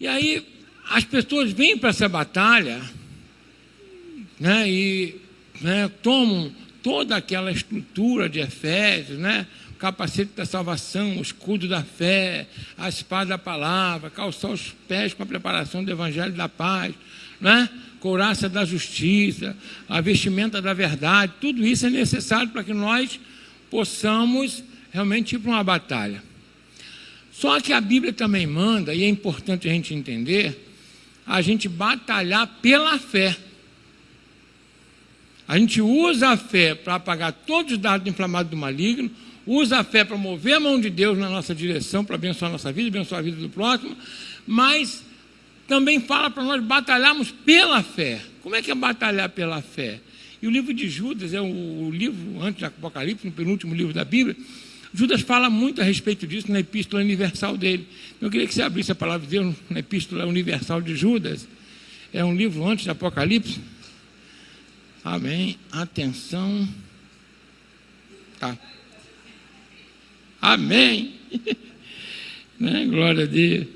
E aí as pessoas vêm para essa batalha, né, e tomam toda aquela estrutura de Efésios, né, o capacete da salvação, o escudo da fé, a espada da palavra, calçar os pés com a preparação do evangelho da paz, né, couraça da justiça, a vestimenta da verdade. Tudo isso é necessário para que nós possamos realmente ir para uma batalha. Só que a Bíblia também manda, e é importante a gente entender, a gente batalhar pela fé. A gente usa a fé para apagar todos os dardos inflamados do maligno, usa a fé para mover a mão de Deus na nossa direção, para abençoar a nossa vida, abençoar a vida do próximo, mas também fala para nós batalharmos pela fé. Como é que é batalhar pela fé? E o livro de Judas é o livro antes do Apocalipse, no penúltimo livro da Bíblia. Judas fala muito a respeito disso na Epístola Universal dele. Eu queria que você abrisse a palavra de Deus na Epístola Universal de Judas. É um livro antes do Apocalipse. Amém. Atenção. Tá. Amém. Né? Glória a Deus.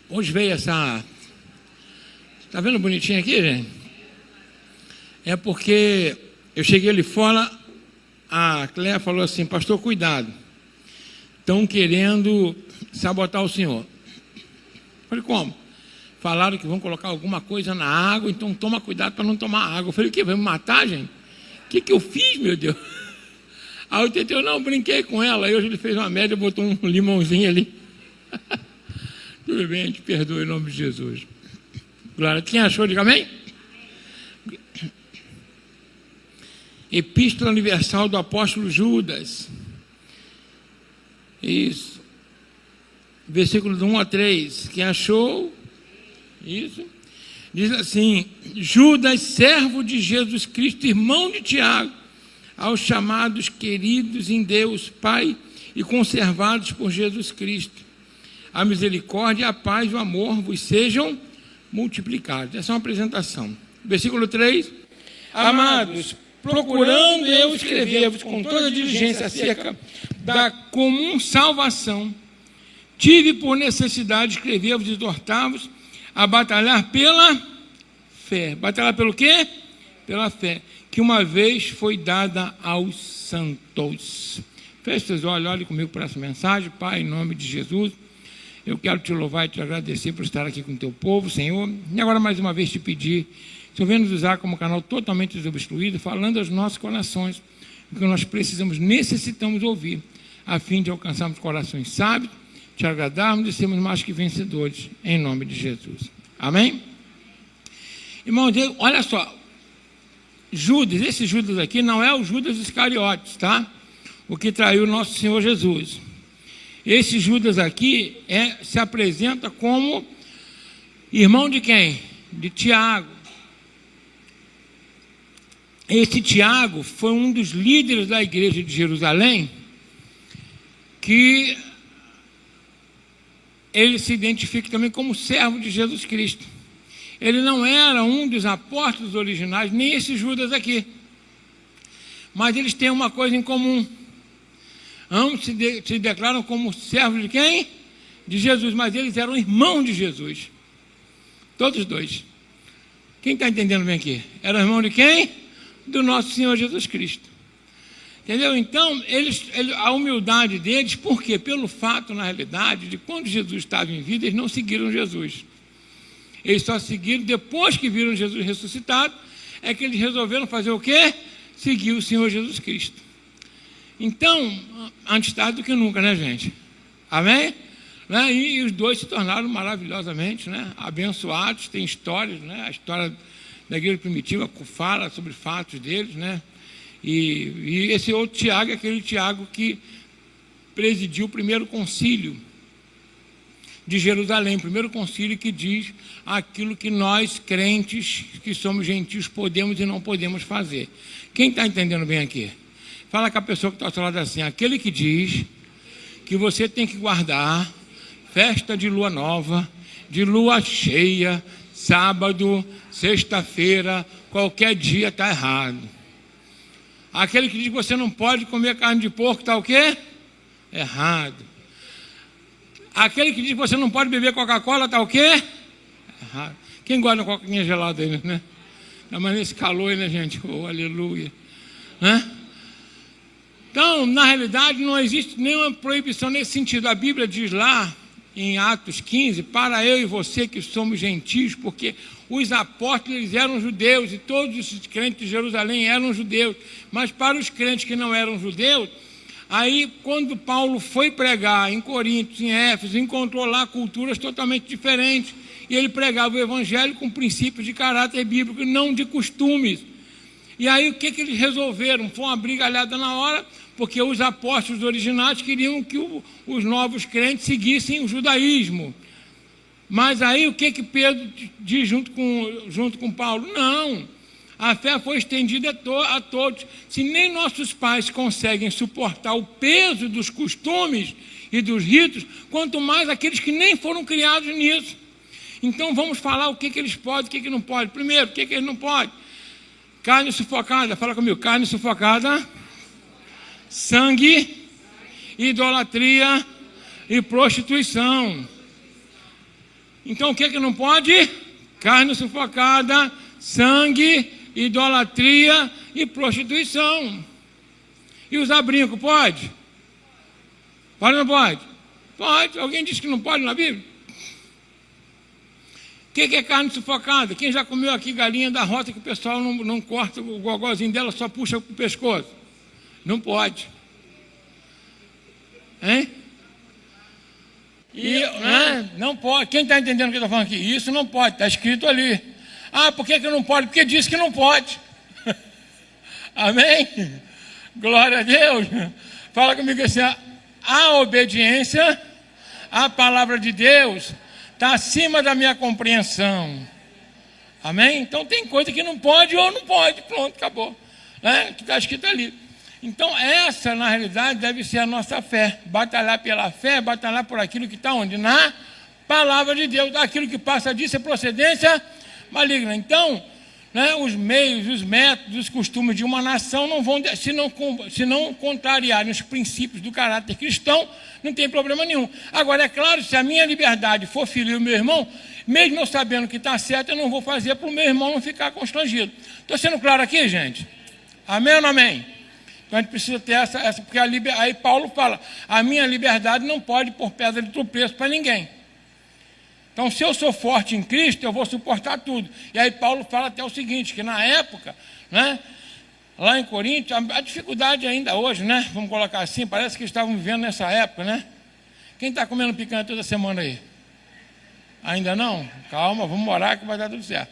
Hoje veio essa... Está vendo bonitinho aqui, gente? É porque eu cheguei ali fora, a Cléia falou assim, pastor, cuidado. Estão querendo sabotar o senhor. Eu falei, como? Falaram que vão colocar alguma coisa na água, então toma cuidado para não tomar água. Eu falei, o quê? Vai me matar, gente? O que eu fiz, meu Deus? Aí o Teteu, não, brinquei com ela. Aí hoje ele fez uma média, botou um limãozinho ali. Tudo bem, a gente perdoa em nome de Jesus. Glória. Quem achou, diga amém? Epístola Universal do Apóstolo Judas. Isso. Versículo 1 a 3. Quem achou? Isso. Diz assim: Judas, servo de Jesus Cristo, irmão de Tiago, aos chamados queridos em Deus, Pai, e conservados por Jesus Cristo. A misericórdia, a paz e o amor vos sejam multiplicados. Essa é uma apresentação. Versículo 3. Amados, procurando eu escrever-vos com toda diligência acerca da comum salvação, tive por necessidade de escrever-vos e exortar-vos a batalhar pela fé. Batalhar pelo quê? Pela fé, que uma vez foi dada aos santos. Feche seus olhos, olhe comigo para essa mensagem. Pai, em nome de Jesus, eu quero te louvar e te agradecer por estar aqui com o teu povo, Senhor. E agora, mais uma vez, te pedir, Senhor, venha nos usar como canal totalmente desobstruído, falando aos nossos corações, o que nós precisamos, necessitamos ouvir, a fim de alcançarmos corações sábios, te agradarmos e sermos mais que vencedores, em nome de Jesus. Amém? Irmãos, olha só, Judas, esse Judas aqui não é o Judas Iscariotes, tá? O que traiu o nosso Senhor Jesus. Esse Judas aqui se apresenta como irmão de quem? De Tiago. Esse Tiago foi um dos líderes da igreja de Jerusalém, que ele se identifica também como servo de Jesus Cristo. Ele não era um dos apóstolos originais, nem esse Judas aqui. Mas eles têm uma coisa em comum. Ambos se declaram como servos de quem? De Jesus, mas eles eram irmãos de Jesus. Todos dois. Quem está entendendo bem aqui? Eram irmãos de quem? Do nosso Senhor Jesus Cristo. Entendeu? Então, a humildade deles, por quê? Pelo fato, na realidade, de quando Jesus estava em vida, eles não seguiram Jesus. Eles só seguiram, depois que viram Jesus ressuscitado, é que eles resolveram fazer o quê? Seguir o Senhor Jesus Cristo. Então, antes tarde do que nunca, né, gente? Amém? Né? E os dois se tornaram maravilhosamente, né, abençoados. Tem histórias, né? A história da igreja primitiva fala sobre fatos deles, né? E esse outro Tiago é aquele Tiago que presidiu o primeiro concílio de Jerusalém, o primeiro concílio que diz aquilo que nós, crentes, que somos gentios, podemos e não podemos fazer. Quem está entendendo bem aqui? Fala com a pessoa que está ao seu lado assim, aquele que diz que você tem que guardar festa de lua nova, de lua cheia, sábado, sexta-feira, qualquer dia está errado. Aquele que diz que você não pode comer carne de porco, está o quê? Errado. Aquele que diz que você não pode beber Coca-Cola, está o quê? Errado. Quem gosta de Coca-Cola gelada aí, né? Mas nesse calor aí, né, gente? Oh, aleluia. Né? Então, na realidade, não existe nenhuma proibição nesse sentido. A Bíblia diz lá, em Atos 15, para eu e você que somos gentios, porque os apóstolos eles eram judeus e todos os crentes de Jerusalém eram judeus, mas para os crentes que não eram judeus, aí quando Paulo foi pregar em Corinto, em Éfeso, encontrou lá culturas totalmente diferentes, e ele pregava o evangelho com princípios de caráter bíblico, não de costumes. E aí o que eles resolveram? Foi uma brigalhada na hora, porque os apóstolos originais queriam que os novos crentes seguissem o judaísmo. Mas aí o que Pedro diz junto com Paulo? Não, a fé foi estendida a todos. Se nem nossos pais conseguem suportar o peso dos costumes e dos ritos, quanto mais aqueles que nem foram criados nisso. Então vamos falar o que eles podem, o que não podem. Primeiro, o que eles não podem? Carne sufocada, fala comigo, carne sufocada, sangue, idolatria e prostituição. Então o que não pode? Carne sufocada, sangue, idolatria e prostituição. E usar brinco, pode? Pode ou não pode? Pode. Alguém disse que não pode na Bíblia? O que é carne sufocada? Quem já comeu aqui galinha da rota que o pessoal não corta o gogozinho dela, só puxa para o pescoço? Não pode. Hein? Não pode. Quem está entendendo o que eu estou falando aqui? Isso não pode, está escrito ali. Ah, por que não pode? Porque diz que não pode. Amém? Glória a Deus. Fala comigo assim, a obediência à palavra de Deus está acima da minha compreensão. Amém? Então tem coisa que não pode ou não pode. Pronto, acabou. Que está escrito ali. Então essa, na realidade, deve ser a nossa fé. Batalhar pela fé, batalhar por aquilo que está onde? Na palavra de Deus. Aquilo que passa disso é procedência maligna. Então, os meios, os métodos, os costumes de uma nação não vão, se não contrariarem os princípios do caráter cristão, não tem problema nenhum. Agora, é claro, se a minha liberdade for ferir o meu irmão, mesmo eu sabendo que está certo, eu não vou fazer para o meu irmão não ficar constrangido. Estou sendo claro aqui, gente? Amém ou não amém? Então a gente precisa ter essa porque aí Paulo fala, a minha liberdade não pode pôr pedra de tropeço para ninguém. Então, se eu sou forte em Cristo, eu vou suportar tudo. E aí Paulo fala até o seguinte, que na época, lá em Corinto, a dificuldade ainda hoje, vamos colocar assim, parece que estavam vivendo nessa época, Quem está comendo picanha toda semana aí? Ainda não? Calma, vamos orar que vai dar tudo certo.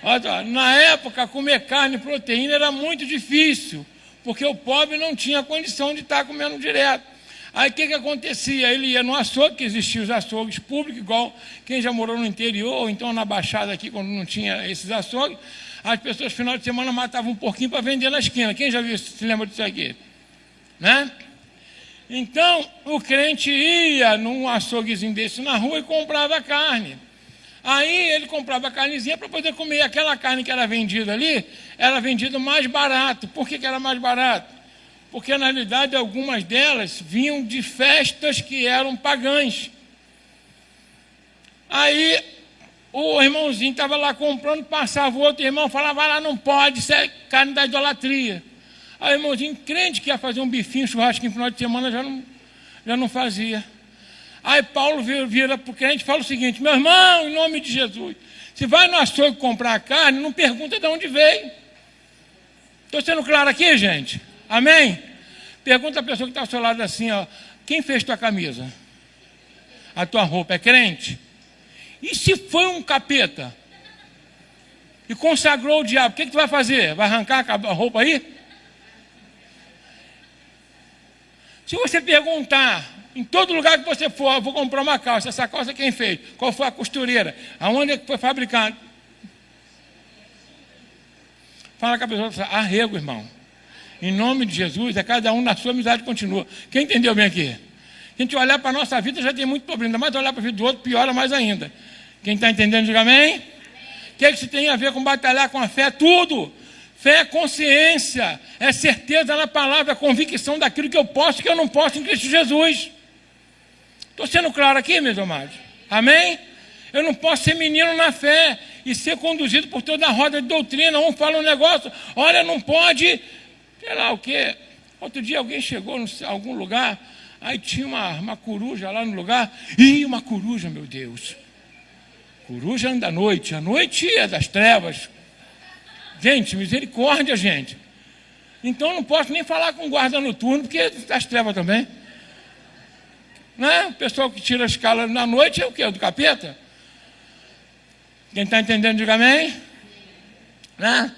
Olha, na época, comer carne e proteína era muito difícil, porque o pobre não tinha condição de estar comendo direto. Aí o que acontecia? Ele ia no açougue, que existiam os açougues públicos, igual quem já morou no interior, ou então na Baixada aqui, quando não tinha esses açougues, as pessoas no final de semana matavam um porquinho para vender na esquina. Quem já viu, se lembra disso aqui? Então, o crente ia num açouguezinho desse na rua e comprava carne. Aí ele comprava a carnezinha para poder comer. Aquela carne que era vendida ali, era vendida mais barato. Por que era mais barato? Porque, na realidade, algumas delas vinham de festas que eram pagãs. Aí, o irmãozinho estava lá comprando, passava o outro irmão, falava lá, não pode, isso é carne da idolatria. Aí o irmãozinho, crente que ia fazer um bifinho, churrasco em final de semana, já não fazia. Aí Paulo vira para o crente e fala o seguinte, meu irmão, em nome de Jesus, se vai no açougue comprar carne, não pergunta de onde veio. Estou sendo claro aqui, gente? Amém? Pergunta a pessoa que está ao seu lado assim, quem fez tua camisa? A tua roupa é crente? E se foi um capeta? E consagrou o diabo, o que tu vai fazer? Vai arrancar a roupa aí? Se você perguntar, em todo lugar que você for, eu vou comprar uma calça, essa calça quem fez? Qual foi a costureira? Aonde é que foi fabricado? Fala com a pessoa, arrego, irmão. Em nome de Jesus, é cada um na sua amizade continua. Quem entendeu bem aqui? A gente olhar para a nossa vida já tem muito problema, mas olhar para a vida do outro piora mais ainda. Quem está entendendo, diga amém. O que isso tem a ver com batalhar com a fé? Tudo. Fé é consciência, é certeza na palavra, é convicção daquilo que eu posso e que eu não posso em Cristo Jesus. Estou sendo claro aqui, meus amados? Amém? Eu não posso ser menino na fé e ser conduzido por toda a roda de doutrina. Um fala um negócio, olha, não pode, sei lá o quê. Outro dia alguém chegou em algum lugar, aí tinha uma coruja lá no lugar. Ih, uma coruja, meu Deus. Coruja anda à noite é das trevas. Gente, misericórdia, gente. Então eu não posso nem falar com guarda noturno, porque é das trevas também. Né? O pessoal que tira a escala na noite é o quê? Do capeta? Quem está entendendo, diga amém. Né?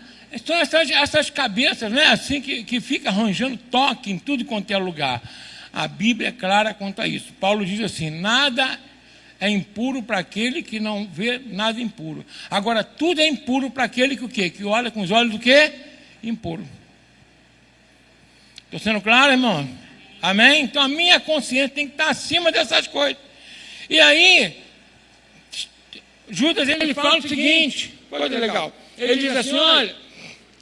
São essas cabeças, né? Assim que fica arranjando toque em tudo quanto é lugar. A Bíblia é clara quanto a isso. Paulo diz assim, nada é impuro para aquele que não vê nada impuro. Agora, tudo é impuro para aquele que o quê? Que olha com os olhos do quê? Impuro. Estou sendo claro, irmão? Amém? Então a minha consciência tem que estar acima dessas coisas. E aí, Judas ele fala o seguinte, coisa legal. Ele diz assim, olha,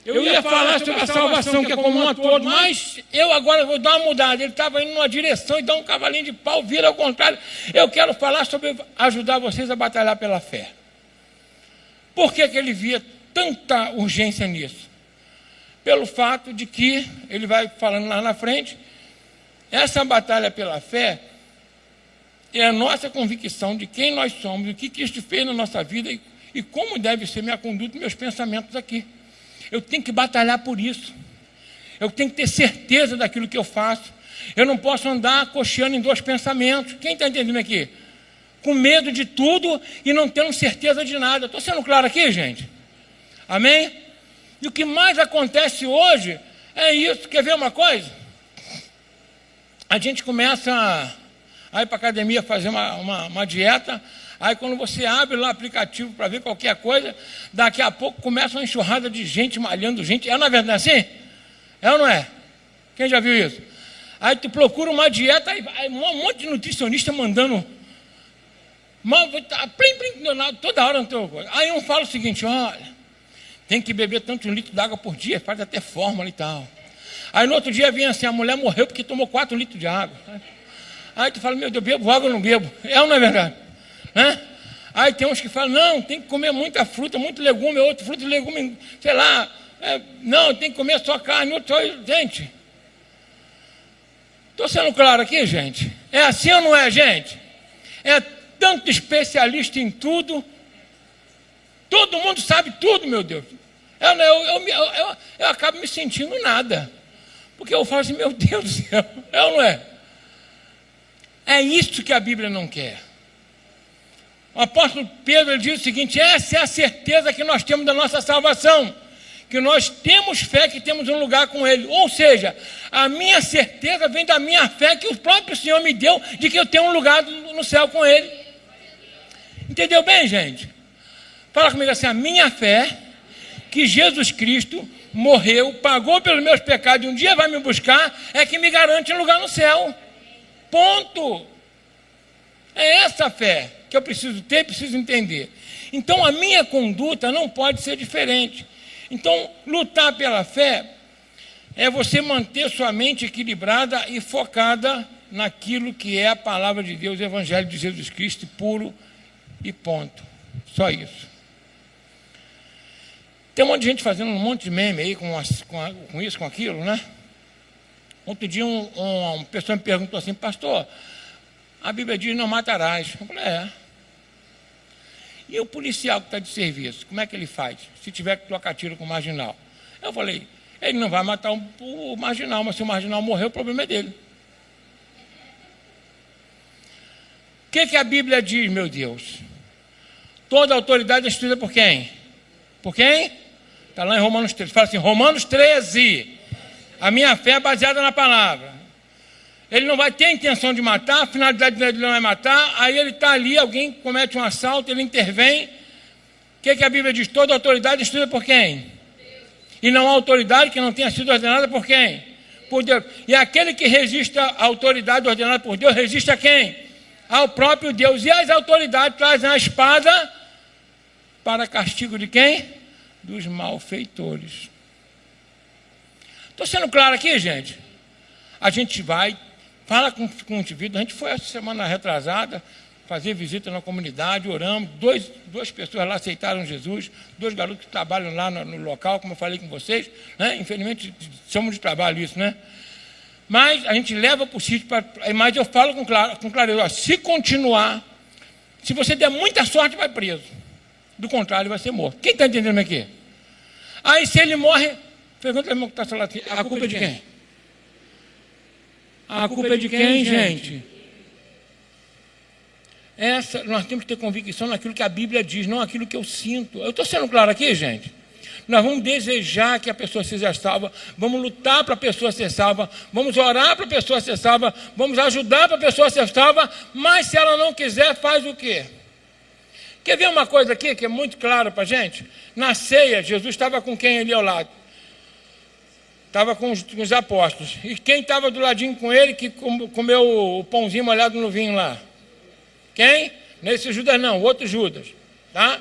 eu ia falar sobre a salvação que é comum a todos, mas eu agora vou dar uma mudada. Ele estava indo numa direção e dá um cavalinho de pau, vira ao contrário. Eu quero falar sobre ajudar vocês a batalhar pela fé. Por que ele via tanta urgência nisso? Pelo fato de que, ele vai falando lá na frente, essa batalha pela fé é a nossa convicção de quem nós somos, o que Cristo fez na nossa vida e como deve ser minha conduta e meus pensamentos aqui. Eu tenho que batalhar por isso. Eu tenho que ter certeza daquilo que eu faço. Eu não posso andar cocheando em dois pensamentos. Quem está entendendo aqui? Com medo de tudo e não tendo certeza de nada. Estou sendo claro aqui, gente? Amém? E o que mais acontece hoje é isso. Quer ver uma coisa? A gente começa a ir para a academia fazer uma dieta. Aí quando você abre lá o aplicativo para ver qualquer coisa, daqui a pouco começa uma enxurrada de gente malhando gente. É na verdade assim? É ou não é? Quem já viu isso? Aí tu procura uma dieta, aí um monte de nutricionista mandando. Toda hora não tem coisa. Aí um fala o seguinte, olha, tem que beber tanto um litro d'água por dia, faz até fórmula e tal. Aí no outro dia vem assim, a mulher morreu porque tomou 4 litros de água. Aí tu fala, meu Deus, bebo água ou não bebo? É ou não é verdade? Né? Aí tem uns que falam, não, tem que comer muita fruta, muito legume, outro fruta e legume, sei lá, não, tem que comer só carne, outro só... Gente, estou sendo claro aqui, gente? É assim ou não é, gente? É tanto especialista em tudo, todo mundo sabe tudo, meu Deus. Eu acabo me sentindo nada, porque eu falo assim, meu Deus do céu, é ou não é? É isso que a Bíblia não quer. O apóstolo Pedro ele diz o seguinte, essa é a certeza que nós temos da nossa salvação, que nós temos fé que temos um lugar com Ele, ou seja, a minha certeza vem da minha fé que o próprio Senhor me deu, de que eu tenho um lugar no céu com Ele. Entendeu bem, gente? Fala comigo assim, a minha fé, que Jesus Cristo morreu, pagou pelos meus pecados e um dia vai me buscar, é que me garante um lugar no céu. Ponto. É essa fé que eu preciso ter, preciso entender. Então, a minha conduta não pode ser diferente. Então, lutar pela fé é você manter sua mente equilibrada e focada naquilo que é a palavra de Deus, o Evangelho de Jesus Cristo, puro e ponto. Só isso. Tem um monte de gente fazendo um monte de meme aí com isso, com aquilo, né? Outro dia uma pessoa me perguntou assim, pastor, a Bíblia diz não matarás. Eu falei, E o policial que está de serviço, como é que ele faz? Se tiver que trocar tiro com o marginal. Eu falei, ele não vai matar o marginal, mas se o marginal morrer, o problema é dele. O que a Bíblia diz, meu Deus? Toda autoridade é instituída por quem? Por quem? Está lá em Romanos 13. Fala assim, Romanos 13. A minha fé é baseada na palavra. Ele não vai ter a intenção de matar, a finalidade dele não é matar, aí ele está ali, alguém comete um assalto, ele intervém. O que a Bíblia diz? Toda autoridade é instituída por quem? E não há autoridade que não tenha sido ordenada por quem? Por Deus. E aquele que resiste à autoridade ordenada por Deus, resiste a quem? Ao próprio Deus. E as autoridades trazem a espada para castigo de quem? Dos malfeitores. Estou sendo claro aqui, gente? A gente vai fala com o indivíduo. A gente foi essa semana retrasada fazer visita na comunidade, oramos, duas pessoas lá aceitaram Jesus, 2 garotos que trabalham lá no local, como eu falei com vocês, né? Infelizmente chamam de trabalho isso, né? Mas a gente leva para o sítio, mas eu falo com clareza, ó, se continuar, se você der muita sorte, vai preso. Do contrário, vai ser morto. Quem está entendendo aqui? Aí se ele morre, pergunta ao irmão que está lá, a culpa é de quem? A culpa é de quem, gente? Nós temos que ter convicção naquilo que a Bíblia diz, não aquilo que eu sinto. Eu estou sendo claro aqui, gente? Nós vamos desejar que a pessoa seja salva, vamos lutar para a pessoa ser salva, vamos orar para a pessoa ser salva, vamos ajudar para a pessoa ser salva, mas se ela não quiser, faz o quê? Quer ver uma coisa aqui que é muito clara para a gente? Na ceia, Jesus estava com quem ali ao lado? Estava com os apóstolos. E quem estava do ladinho com ele que comeu o pãozinho molhado no vinho lá? Quem? Nesse Judas não, o outro Judas. Tá?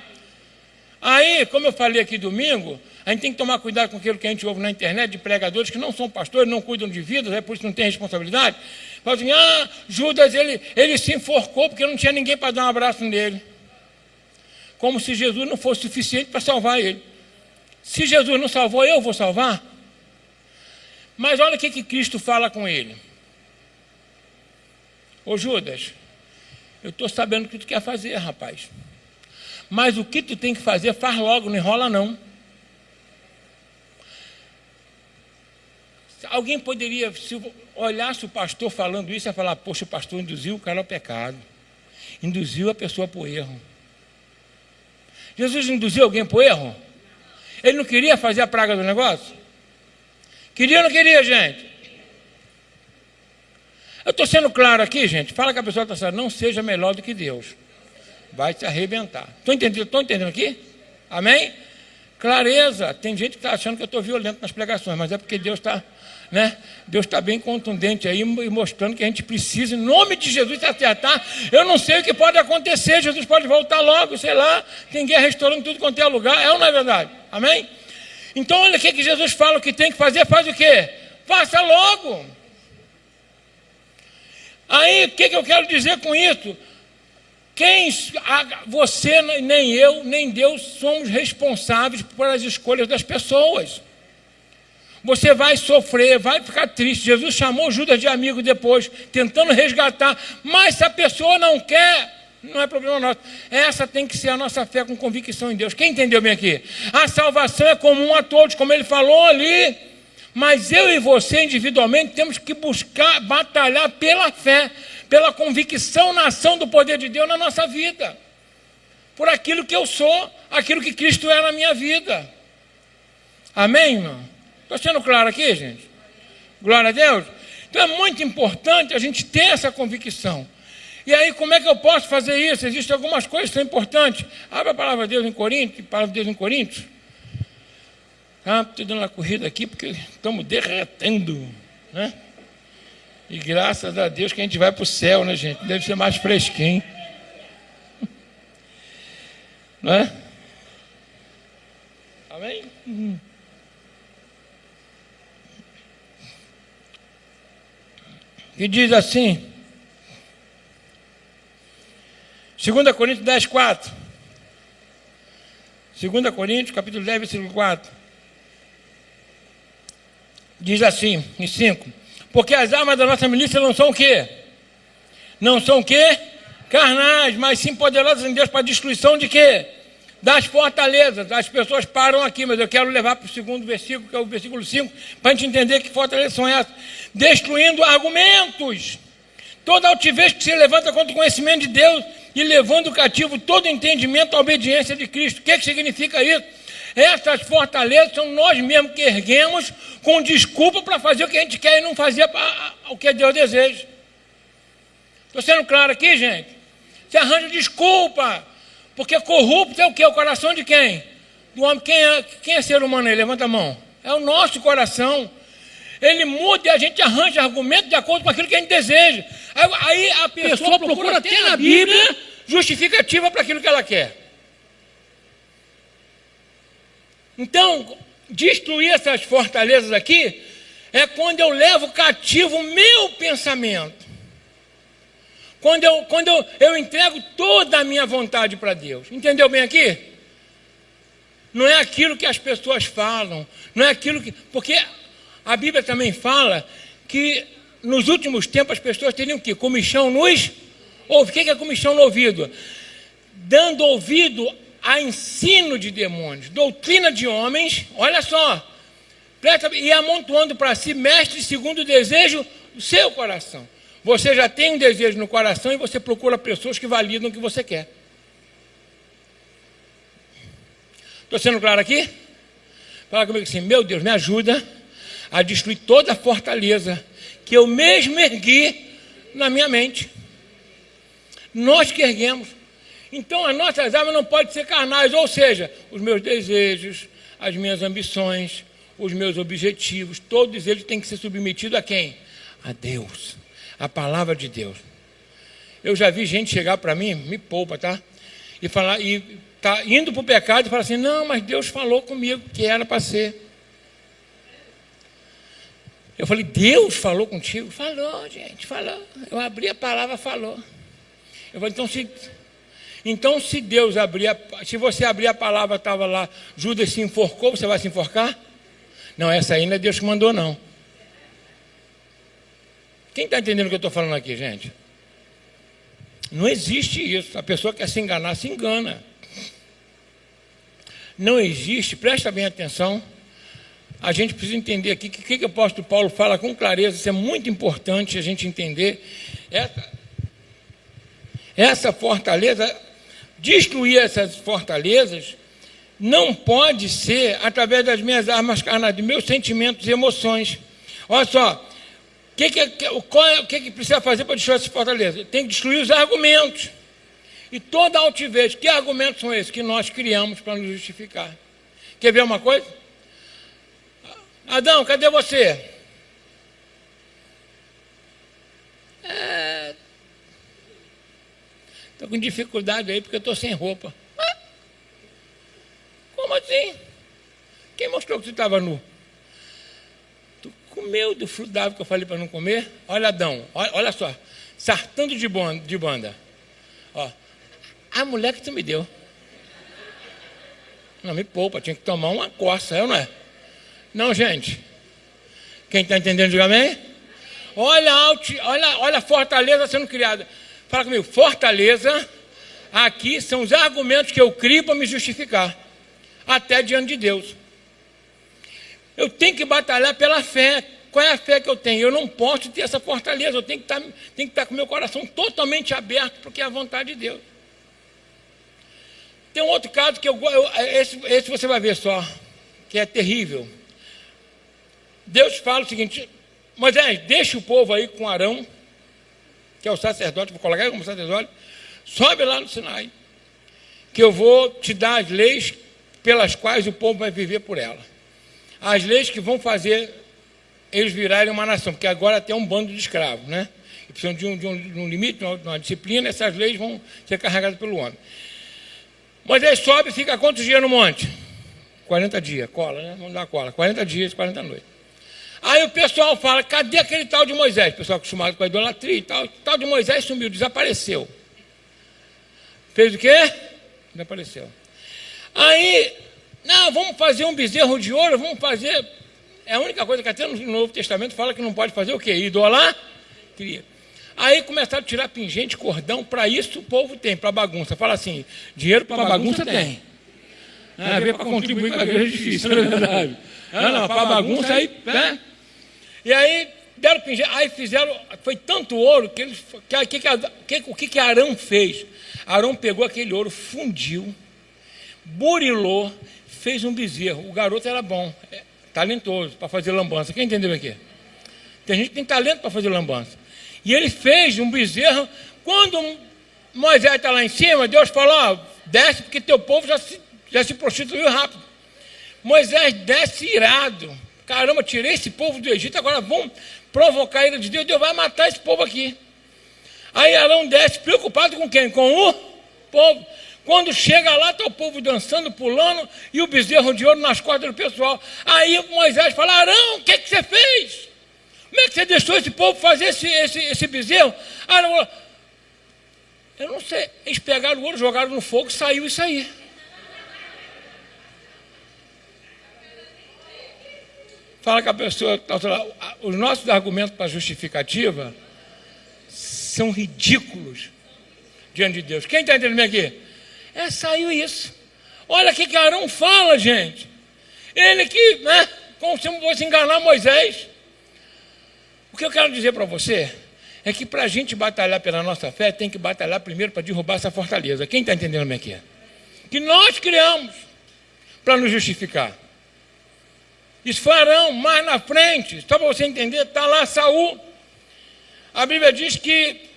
Aí, como eu falei aqui domingo, a gente tem que tomar cuidado com aquilo que a gente ouve na internet de pregadores que não são pastores, não cuidam de vidas, é por isso que não tem responsabilidade. Falam assim, Judas, ele se enforcou porque não tinha ninguém para dar um abraço nele. Como se Jesus não fosse suficiente para salvar ele. Se Jesus não salvou, eu vou salvar? Mas olha o que Cristo fala com ele. Ô Judas, eu estou sabendo o que tu quer fazer, rapaz. Mas o que tu tem que fazer, faz logo, não enrola não. Alguém poderia, se olhasse o pastor falando isso, ia falar, poxa, o pastor induziu o cara ao pecado. Induziu a pessoa para o erro. Jesus induziu alguém para o erro? Ele não queria fazer a praga do negócio? Queria ou não queria, gente? Eu estou sendo claro aqui, gente. Fala que a pessoa está falando, não seja melhor do que Deus. Vai se arrebentar. Estão entendendo aqui? Amém? Clareza. Tem gente que está achando que eu estou violento nas pregações, mas é porque Deus está, né? Deus está bem contundente aí, mostrando que a gente precisa, em nome de Jesus, se acertar. Eu não sei o que pode acontecer. Jesus pode voltar logo, sei lá. Tem guerra restaurando tudo quanto é lugar. É ou não é verdade? Amém? Então, olha o que Jesus fala, o que tem que fazer, faz o quê? Faça logo. Aí, o que eu quero dizer com isso? Você, nem eu, nem Deus, somos responsáveis pelas escolhas das pessoas. Você vai sofrer, vai ficar triste. Jesus chamou Judas de amigo depois, tentando resgatar. Mas se a pessoa não quer, não é problema nosso. Essa tem que ser a nossa fé com convicção em Deus. Quem entendeu bem aqui? A salvação é comum a todos, como ele falou ali. Mas eu e você, individualmente, temos que buscar, batalhar pela fé, pela convicção na ação do poder de Deus na nossa vida. Por aquilo que eu sou, aquilo que Cristo é na minha vida. Amém, irmão? Estou sendo claro aqui, gente? Glória a Deus. Então é muito importante a gente ter essa convicção. E aí, como é que eu posso fazer isso? Existem algumas coisas que são importantes. Abre a palavra de Deus em Coríntios, palavra de Deus em Coríntios. Estou dando uma corrida aqui porque estamos derretendo, né? E graças a Deus que a gente vai para o céu, né, gente? Deve ser mais fresquinho. Não é? Amém? Que diz assim, 2 Coríntios 10, 4. 2 Coríntios, capítulo 10, versículo 4. Diz assim, em 5. Porque as armas da nossa milícia não são o quê? Não são o quê? Carnais, mas sim poderosas em Deus para a destruição de quê? Das fortalezas. As pessoas param aqui, mas eu quero levar para o segundo versículo, que é o versículo 5, para a gente entender que fortalezas são essas. Destruindo argumentos. Toda altivez que se levanta contra o conhecimento de Deus e levando cativo todo entendimento à obediência de Cristo. O que significa isso? Essas fortalezas são nós mesmos que erguemos com desculpa para fazer o que a gente quer e não fazer o que Deus deseja. Estou sendo claro aqui, gente? Você arranja desculpa, porque corrupto é o quê? O coração de quem? Do homem. Quem é ser humano aí? Levanta a mão. É o nosso coração. Ele muda e a gente arranja argumentos de acordo com aquilo que a gente deseja. Aí a pessoa procura até na Bíblia justificativa para aquilo que ela quer. Então, destruir essas fortalezas aqui É quando eu levo cativo o meu pensamento. Quando eu entrego toda a minha vontade para Deus. Entendeu bem aqui? Não é aquilo que as pessoas falam. Não é aquilo que... Porque a Bíblia também fala que nos últimos tempos as pessoas teriam que comichão nos ouvidos. O que é comichão no ouvido? Dando ouvido a ensino de demônios, doutrina de homens, olha só, e amontoando para si mestres segundo o desejo do seu coração. Você já tem um desejo no coração e você procura pessoas que validam o que você quer. Estou sendo claro aqui? Fala comigo assim: meu Deus, me ajuda a destruir toda a fortaleza que eu mesmo ergui na minha mente. Nós que erguemos. Então as nossas armas não podem ser carnais, ou seja, os meus desejos, as minhas ambições, os meus objetivos, todos eles têm que ser submetidos a quem? A Deus, a palavra de Deus. Eu já vi gente chegar para mim, me poupa, tá? E falar, e tá indo para o pecado e falar assim: não, mas Deus falou comigo que era para ser. Eu falei: Deus falou contigo? Falou, gente, falou. Eu abri a palavra, falou. Eu falei: então se Deus abrir, se você abrir a palavra, estava lá, Judas se enforcou, você vai se enforcar? Não, essa aí não é Deus que mandou, não. Quem está entendendo o que eu estou falando aqui, gente? Não existe isso. A pessoa quer se enganar, se engana. Não existe, presta bem atenção. A gente precisa entender aqui que o apóstolo Paulo fala com clareza. Isso é muito importante a gente entender. Essa fortaleza, destruir essas fortalezas, não pode ser através das minhas armas carnais, dos meus sentimentos e emoções. Olha só, o que precisa fazer para destruir essas fortalezas? Tem que destruir os argumentos. E toda altivez. Que argumentos são esses que nós criamos para nos justificar? Quer ver uma coisa? Adão, cadê você? Estou com dificuldade aí porque eu estou sem roupa. Como assim? Quem mostrou que você estava nu? Tu comeu do fruto da árvore que eu falei para não comer? Olha, Adão, olha só, sartando de banda. Ó, a mulher que tu me deu. Não, me poupa, tinha que tomar uma coça, eu não é? Não, gente. Quem está entendendo, diga amém? Olha a fortaleza sendo criada. Fala comigo, fortaleza, aqui são os argumentos que eu crio para me justificar, até diante de Deus. Eu tenho que batalhar pela fé. Qual é a fé que eu tenho? Eu não posso ter essa fortaleza, eu tenho que estar com o meu coração totalmente aberto, porque é a vontade de Deus. Tem um outro caso que esse você vai ver só, que é terrível. Deus fala o seguinte: Moisés, deixa o povo aí com Arão, que é o sacerdote, vou colocar ele como sacerdote, sobe lá no Sinai, que eu vou te dar as leis pelas quais o povo vai viver por ela. As leis que vão fazer eles virarem uma nação, porque agora tem um bando de escravos, né? E precisam de um limite, de uma disciplina, essas leis vão ser carregadas pelo homem. Moisés sobe e fica quantos dias no monte? 40 dias, cola, né? Vamos dar cola, 40 dias, 40 noites. Aí o pessoal fala: cadê aquele tal de Moisés? O pessoal acostumado com a idolatria e tal. O tal de Moisés sumiu, desapareceu. Fez o quê? Desapareceu. Aí, não, vamos fazer um bezerro de ouro, vamos fazer... É a única coisa que até no Novo Testamento fala que não pode fazer o quê? Idolatria. Aí começaram a tirar pingente, cordão, para isso o povo tem, para bagunça. Fala assim, dinheiro para bagunça tem. A ver para contribuir com a igreja é difícil, não é verdade? Não, para bagunça aí, né? E aí deram pingente, aí fizeram, foi tanto ouro que eles, o que Arão fez? Arão pegou aquele ouro, fundiu, burilou, fez um bezerro. O garoto era bom, talentoso para fazer lambança. Quem entendeu aqui? Tem gente que tem talento para fazer lambança. E ele fez um bezerro. Quando Moisés está lá em cima, Deus falou: ó, desce porque teu povo já se prostituiu rápido. Moisés desce irado. Caramba, tirei esse povo do Egito, agora vão provocar a ira de Deus. Deus vai matar esse povo aqui. Aí Arão desce, preocupado com quem? Com o povo. Quando chega lá, está o povo dançando, pulando, e o bezerro de ouro nas costas do pessoal. Aí Moisés fala: Arão, o que você fez? Como é que você deixou esse povo fazer esse bezerro? Arão, eu não sei. Eles pegaram o ouro, jogaram no fogo, saiu isso aí. Fala com a pessoa, os nossos argumentos para justificativa são ridículos diante de Deus. Quem está entendendo aqui? Saiu isso. Olha o que Arão fala, gente. Ele que, como se fosse enganar Moisés. O que eu quero dizer para você é que para a gente batalhar pela nossa fé, tem que batalhar primeiro para derrubar essa fortaleza. Quem está entendendo como é que é? Que nós criamos para nos justificar. Isso foi Arão, mais na frente, só para você entender, está lá Saul. A Bíblia diz que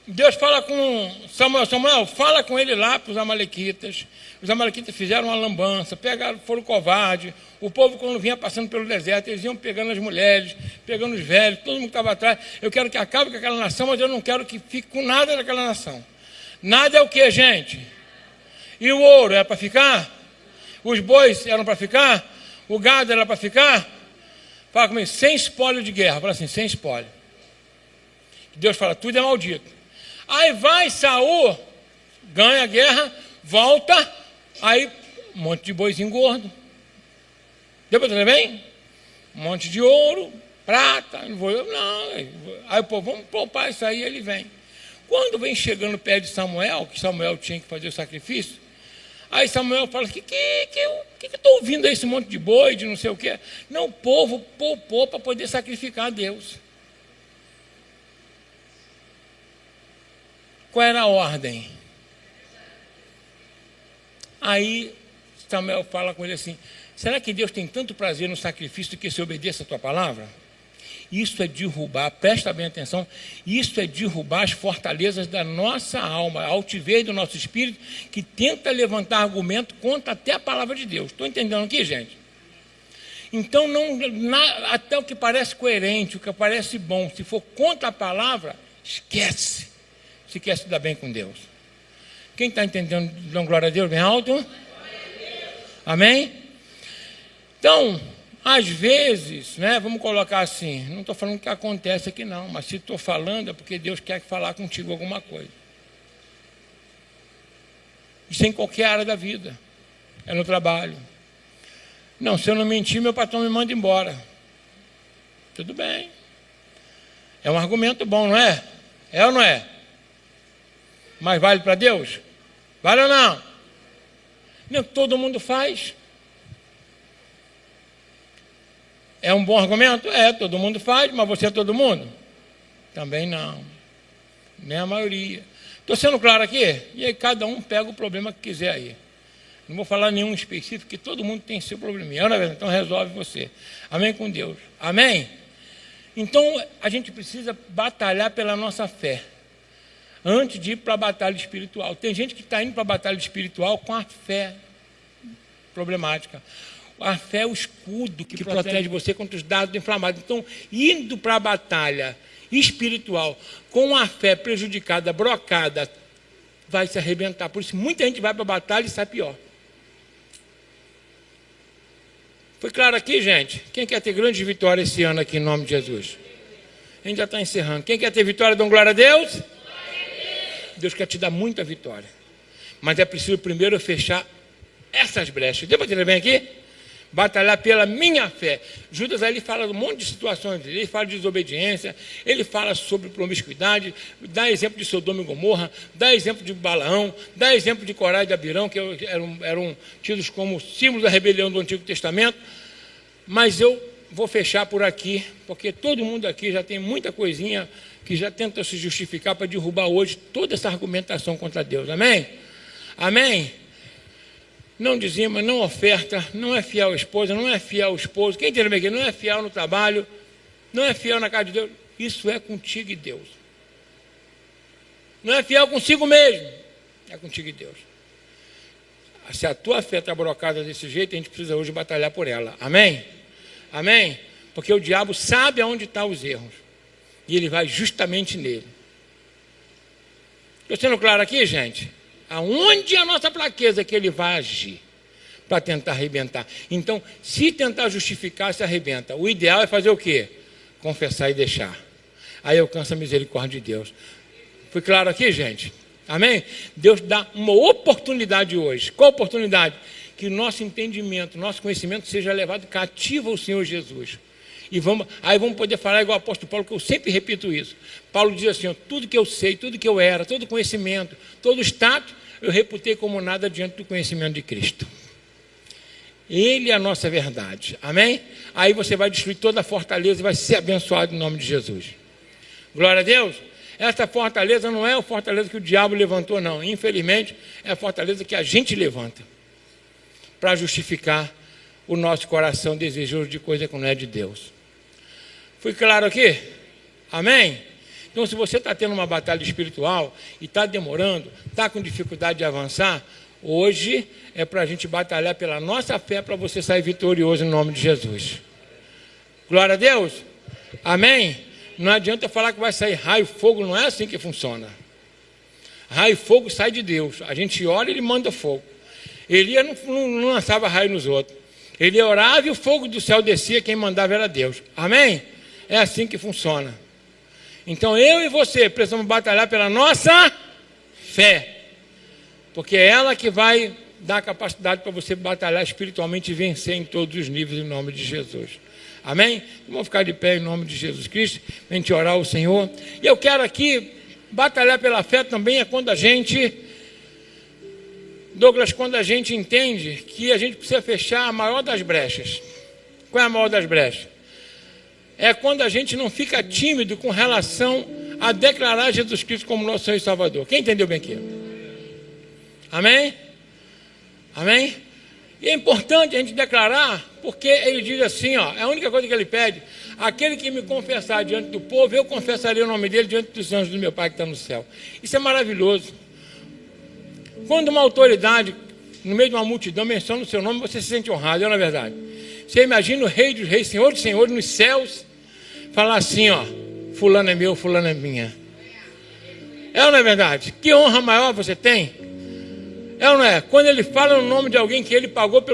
Deus fala com Samuel, fala com ele lá para os amalequitas. Os amalequitas fizeram uma lambança, foram covardes. O povo, quando vinha passando pelo deserto, eles iam pegando as mulheres, pegando os velhos, todo mundo que estava atrás. Eu quero que acabe com aquela nação, mas eu não quero que fique com nada daquela nação. Nada é o que, gente? E o ouro era para ficar? Os bois eram para ficar? O gado era para ficar? Fala comigo, sem espólio de guerra. Fala assim, sem espólio. Deus fala, tudo é maldito. Aí vai Saul, ganha a guerra, volta, aí um monte de boizinho gordo. Deu para entender bem? Um monte de ouro, prata, não. Aí o povo, vamos poupar isso aí, ele vem. Quando vem chegando perto de Samuel, que Samuel tinha que fazer o sacrifício, aí Samuel fala, que eu estou ouvindo aí esse monte de boi, de não sei o quê? Não, o povo poupou para poder sacrificar a Deus. Qual era a ordem? Aí Samuel fala com ele assim, será que Deus tem tanto prazer no sacrifício que se obedeça a tua palavra? Isso é derrubar, presta bem atenção, isso é derrubar as fortalezas da nossa alma, a altivez do nosso espírito, que tenta levantar argumento contra até a palavra de Deus. Estou entendendo aqui, gente? Então, até o que parece coerente, o que parece bom, se for contra a palavra, esquece. Se quer se dar bem com Deus. Quem está entendendo, dando glória a Deus bem alto? Amém? Então, às vezes, vamos colocar assim, não estou falando que acontece aqui não, mas se estou falando é porque Deus quer falar contigo alguma coisa. Isso é em qualquer área da vida. É no trabalho. Não, se eu não mentir, meu patrão me manda embora. Tudo bem. É um argumento bom, não é? É ou não é? Mas vale para Deus? Vale ou não? Não, todo mundo faz. É um bom argumento? Todo mundo faz, mas você é todo mundo? Também não. Nem a maioria. Estou sendo claro aqui? E aí cada um pega o problema que quiser aí. Não vou falar nenhum específico, que todo mundo tem seu probleminha. Então resolve você. Amém com Deus. Amém? Então a gente precisa batalhar pela nossa fé. Antes de ir para a batalha espiritual. Tem gente que está indo para a batalha espiritual com a fé problemática. A fé é o escudo que protege você contra os dardos inflamados. Então, indo para a batalha espiritual com a fé prejudicada, brocada, vai se arrebentar. Por isso, muita gente vai para a batalha e sai pior. Foi claro aqui, gente? Quem quer ter grande vitória esse ano aqui, em nome de Jesus? A gente já está encerrando. Quem quer ter vitória, dão glória a Deus? Deus quer te dar muita vitória. Mas é preciso primeiro fechar essas brechas. Deu para entender bem aqui? Batalhar pela minha fé. Judas aí ele fala de um monte de situações. Ele fala de desobediência, ele fala sobre promiscuidade, dá exemplo de Sodoma e Gomorra, dá exemplo de Balaão, dá exemplo de Corá e de Abirão, que eram tidos como símbolos da rebelião do Antigo Testamento. Mas eu vou fechar por aqui, porque todo mundo aqui já tem muita coisinha que já tenta se justificar para derrubar hoje toda essa argumentação contra Deus. Amém? Amém? Não dizima, não oferta, não é fiel à esposa, não é fiel ao esposo. Quem entende bem aqui? Não é fiel no trabalho, não é fiel na casa de Deus. Isso é contigo e Deus. Não é fiel consigo mesmo, é contigo e Deus. Se a tua fé está brocada desse jeito, a gente precisa hoje batalhar por ela. Amém? Amém? Porque o diabo sabe aonde estão os erros. E ele vai justamente nele. Estou sendo claro aqui, gente? Aonde é a nossa fraqueza que ele vai agir para tentar arrebentar. Então, se tentar justificar, se arrebenta. O ideal é fazer o quê? Confessar e deixar. Aí alcança a misericórdia de Deus. Foi claro aqui, gente? Amém? Deus dá uma oportunidade hoje. Qual oportunidade? Que o nosso entendimento, nosso conhecimento seja levado cativo ao Senhor Jesus. E aí vamos poder falar igual o apóstolo Paulo, que eu sempre repito isso. Paulo diz assim, ó, tudo que eu sei, tudo que eu era, todo conhecimento, todo status, eu reputei como nada diante do conhecimento de Cristo. Ele é a nossa verdade. Amém? Aí você vai destruir toda a fortaleza e vai ser abençoado em nome de Jesus. Glória a Deus. Essa fortaleza não é a fortaleza que o diabo levantou, não. Infelizmente, é a fortaleza que a gente levanta para justificar o nosso coração desejoso de coisa que não é de Deus. Foi claro aqui? Amém? Então, se você está tendo uma batalha espiritual e está demorando, está com dificuldade de avançar, hoje é para a gente batalhar pela nossa fé para você sair vitorioso em nome de Jesus. Glória a Deus. Amém? Não adianta falar que vai sair raio e fogo, não é assim que funciona. Raio e fogo sai de Deus. A gente ora e ele manda fogo. Elias não lançava raio nos outros. Ele orava e o fogo do céu descia, quem mandava era Deus. Amém? É assim que funciona. Então eu e você precisamos batalhar pela nossa fé. Porque é ela que vai dar capacidade para você batalhar espiritualmente e vencer em todos os níveis em nome de Jesus. Amém? Vamos ficar de pé em nome de Jesus Cristo, a gente orar ao Senhor. E eu quero aqui batalhar pela fé também é quando a gente, Douglas, quando a gente entende que a gente precisa fechar a maior das brechas. Qual é a maior das brechas? É quando a gente não fica tímido com relação a declarar Jesus Cristo como nosso Senhor e Salvador. Quem entendeu bem aqui? Amém? Amém? E é importante a gente declarar, porque ele diz assim, ó, é a única coisa que ele pede, aquele que me confessar diante do povo, eu confessarei o nome dele diante dos anjos do meu Pai que está no céu. Isso é maravilhoso. Quando uma autoridade, no meio de uma multidão, menciona o seu nome, você se sente honrado, não é verdade? Você imagina o rei dos reis, senhor dos senhores, nos céus, falar assim, ó, fulano é meu, fulano é minha. É ou não é verdade? Que honra maior você tem? É ou não é? Quando ele fala no nome de alguém que ele pagou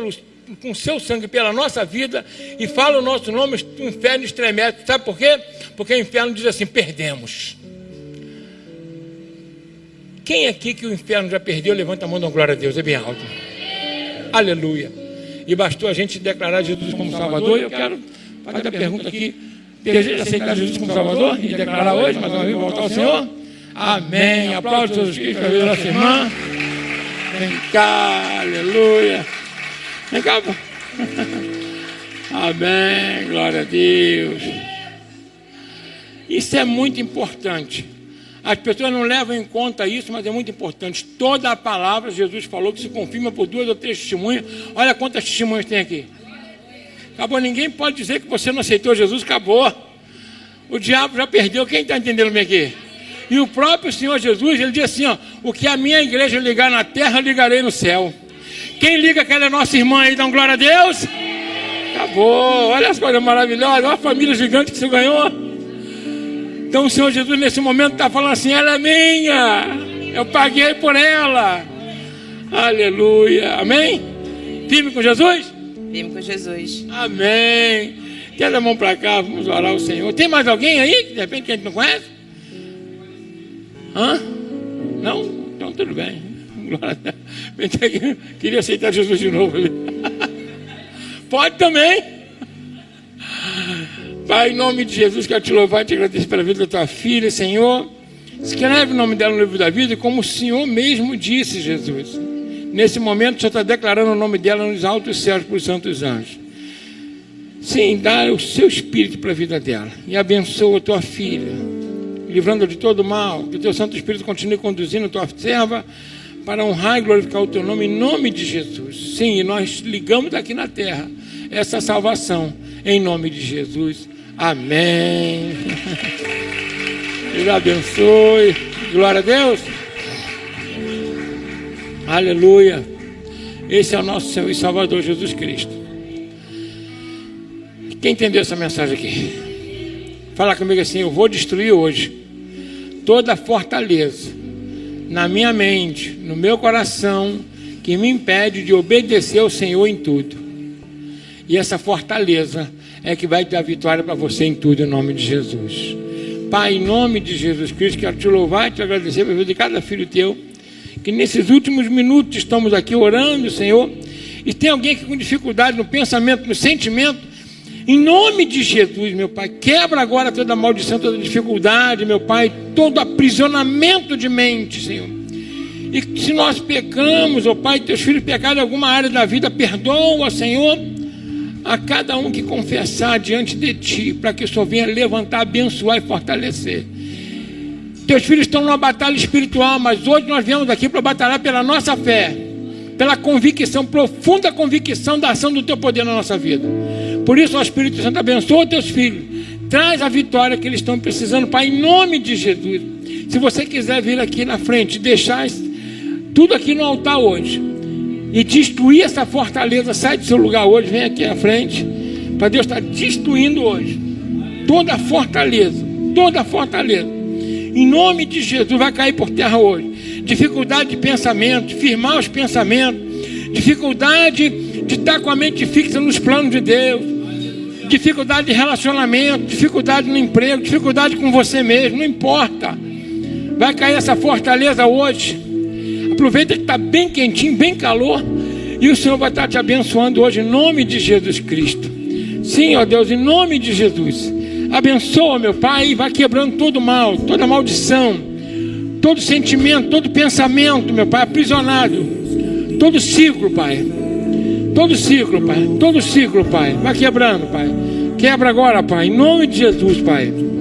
com seu sangue pela nossa vida e fala o nosso nome, o inferno estremece. Sabe por quê? Porque o inferno diz assim, perdemos. Quem aqui que o inferno já perdeu, levanta a mão e dá glória a Deus, é bem alto. Aleluia. E bastou a gente declarar Jesus como Salvador. Eu quero fazer a pergunta aqui, deseja aceitar Jesus como Salvador e declarar hoje, mais uma vez, voltar ao Senhor? Amém. Aplausos a Jesus Cristo, a vida da nossa irmã. Vem cá, aleluia. Vem cá, pô. Amém, glória a Deus. Isso é muito importante. As pessoas não levam em conta isso, mas é muito importante. Toda a palavra, Jesus falou que se confirma por 2 ou 3 testemunhas. Olha quantas testemunhas tem aqui. Acabou, ninguém pode dizer que você não aceitou Jesus, acabou. O diabo já perdeu, quem está entendendo bem aqui? E o próprio Senhor Jesus, ele diz assim, ó, o que a minha igreja ligar na terra, eu ligarei no céu. Quem liga que ela é nossa irmã aí, dá glória a Deus? Acabou, olha as coisas maravilhosas, olha a família gigante que você ganhou. Então o Senhor Jesus nesse momento está falando assim, ela é minha, eu paguei por ela. Aleluia, amém? Firme com Jesus? Firme com Jesus. Amém. Tira a mão para cá, vamos orar ao Senhor. Tem mais alguém aí, de repente, que a gente não conhece? Hã? Não? Então tudo bem. Glória a Deus. Queria aceitar Jesus de novo. Pode também. Pai, em nome de Jesus, quero te louvar e te agradecer pela vida da tua filha, Senhor. Escreve o nome dela no livro da vida, como o Senhor mesmo disse, Jesus. Nesse momento, o Senhor está declarando o nome dela nos altos céus por santos anjos. Sim, dá o seu espírito para a vida dela. E abençoa a tua filha, livrando-a de todo mal. Que o teu Santo Espírito continue conduzindo a tua serva para honrar e glorificar o teu nome, em nome de Jesus. Sim, e nós ligamos aqui na terra essa salvação, em nome de Jesus. Amém. Deus abençoe. Glória a Deus. Aleluia. Esse é o nosso Senhor e Salvador Jesus Cristo. Quem entendeu essa mensagem aqui? Fala comigo assim, eu vou destruir hoje toda fortaleza na minha mente, no meu coração, que me impede de obedecer ao Senhor em tudo. E essa fortaleza é que vai dar vitória para você em tudo, em nome de Jesus. Pai, em nome de Jesus Cristo, quero te louvar e te agradecer pela vida de cada filho teu, que nesses últimos minutos estamos aqui orando, Senhor, e tem alguém aqui com dificuldade no pensamento, no sentimento, em nome de Jesus, meu Pai, quebra agora toda maldição, toda dificuldade, meu Pai, todo aprisionamento de mente, Senhor. E se nós pecamos, ó Pai, teus filhos pecaram em alguma área da vida, perdoa, Senhor, a cada um que confessar diante de Ti, para que o Senhor venha levantar, abençoar e fortalecer. Teus filhos estão numa batalha espiritual, mas hoje nós viemos aqui para batalhar pela nossa fé, pela convicção, profunda convicção da ação do Teu poder na nossa vida. Por isso, ó Espírito Santo, abençoa teus filhos, traz a vitória que eles estão precisando, Pai, em nome de Jesus. Se você quiser vir aqui na frente, deixar tudo aqui no altar hoje e destruir essa fortaleza, sai do seu lugar hoje, vem aqui à frente, para Deus estar destruindo hoje toda a fortaleza, em nome de Jesus, vai cair por terra hoje. Dificuldade de pensamento, de firmar os pensamentos, dificuldade de estar com a mente fixa nos planos de Deus, dificuldade de relacionamento, dificuldade no emprego, dificuldade com você mesmo, não importa, vai cair essa fortaleza hoje. Aproveita que está bem quentinho, bem calor, e o Senhor vai estar te abençoando hoje em nome de Jesus Cristo. Sim, ó Deus, em nome de Jesus, abençoa, meu Pai, e vai quebrando todo mal, toda maldição, todo sentimento, todo pensamento, meu Pai, aprisionado, todo ciclo, Pai, todo ciclo, Pai, vai quebrando, Pai, quebra agora, Pai, em nome de Jesus, Pai.